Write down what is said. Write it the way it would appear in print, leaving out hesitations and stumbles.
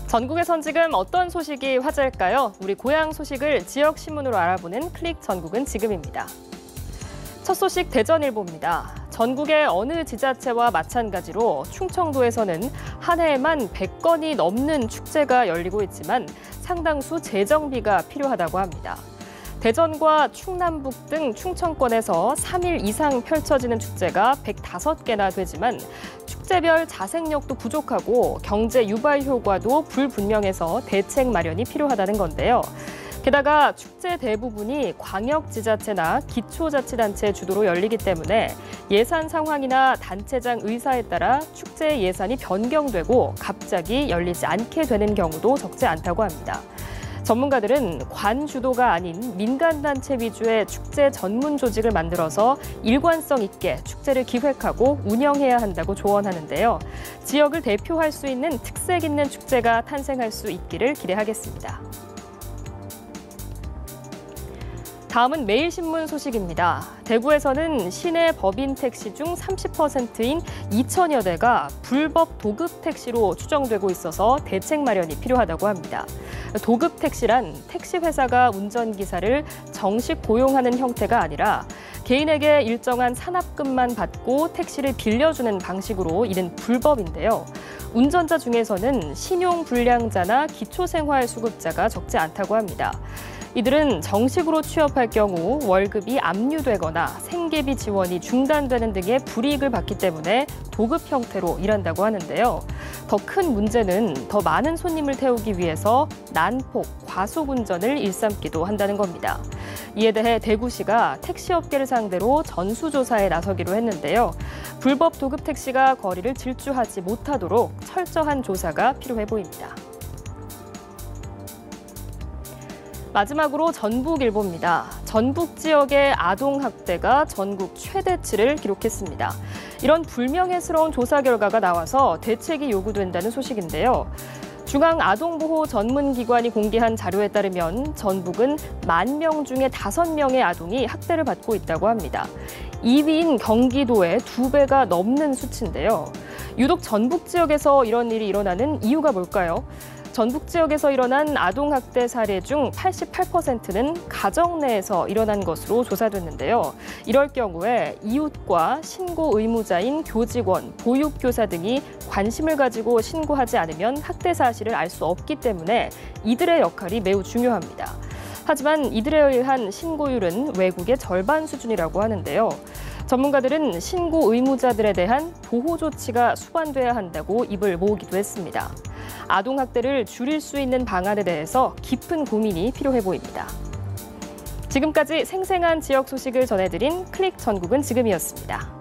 전국에선 지금 어떤 소식이 화제일까요? 우리 고향 소식을 지역 신문으로 알아보는 클릭 전국은 지금입니다. 첫 소식 대전일보입니다. 전국의 어느 지자체와 마찬가지로 충청도에서는 한 해에만 100건이 넘는 축제가 열리고 있지만 상당수 재정비가 필요하다고 합니다. 대전과 충남북 등 충청권에서 3일 이상 펼쳐지는 축제가 105개나 되지만 축제별 자생력도 부족하고 경제 유발 효과도 불분명해서 대책 마련이 필요하다는 건데요. 게다가 축제 대부분이 광역지자체나 기초자치단체 주도로 열리기 때문에 예산 상황이나 단체장 의사에 따라 축제 예산이 변경되고 갑자기 열리지 않게 되는 경우도 적지 않다고 합니다. 전문가들은 관 주도가 아닌 민간단체 위주의 축제 전문 조직을 만들어서 일관성 있게 축제를 기획하고 운영해야 한다고 조언하는데요. 지역을 대표할 수 있는 특색 있는 축제가 탄생할 수 있기를 기대하겠습니다. 다음은 매일신문 소식입니다. 대구에서는 시내 법인 택시 중 30%인 2천여 대가 불법 도급 택시로 추정되고 있어서 대책 마련이 필요하다고 합니다. 도급 택시란 택시 회사가 운전기사를 정식 고용하는 형태가 아니라 개인에게 일정한 산업금만 받고 택시를 빌려주는 방식으로 이른 불법인데요. 운전자 중에서는 신용불량자나 기초생활수급자가 적지 않다고 합니다. 이들은 정식으로 취업할 경우 월급이 압류되거나 생계비 지원이 중단되는 등의 불이익을 받기 때문에 도급 형태로 일한다고 하는데요. 더 큰 문제는 더 많은 손님을 태우기 위해서 난폭, 과속 운전을 일삼기도 한다는 겁니다. 이에 대해 대구시가 택시업계를 상대로 전수조사에 나서기로 했는데요. 불법 도급 택시가 거리를 질주하지 못하도록 철저한 조사가 필요해 보입니다. 마지막으로 전북일보입니다. 전북 지역의 아동학대가 전국 최대치를 기록했습니다. 이런 불명예스러운 조사 결과가 나와서 대책이 요구된다는 소식인데요. 중앙아동보호전문기관이 공개한 자료에 따르면 전북은 10,000명 중에 5명의 아동이 학대를 받고 있다고 합니다. 2위인 경기도의 2배가 넘는 수치인데요. 유독 전북 지역에서 이런 일이 일어나는 이유가 뭘까요? 전북 지역에서 일어난 아동학대 사례 중 88%는 가정 내에서 일어난 것으로 조사됐는데요. 이럴 경우에 이웃과 신고 의무자인 교직원, 보육교사 등이 관심을 가지고 신고하지 않으면 학대 사실을 알 수 없기 때문에 이들의 역할이 매우 중요합니다. 하지만 이들에 의한 신고율은 외국의 절반 수준이라고 하는데요. 전문가들은 신고 의무자들에 대한 보호 조치가 수반돼야 한다고 입을 모으기도 했습니다. 아동학대를 줄일 수 있는 방안에 대해서 깊은 고민이 필요해 보입니다. 지금까지 생생한 지역 소식을 전해드린 클릭 전국은 지금이었습니다.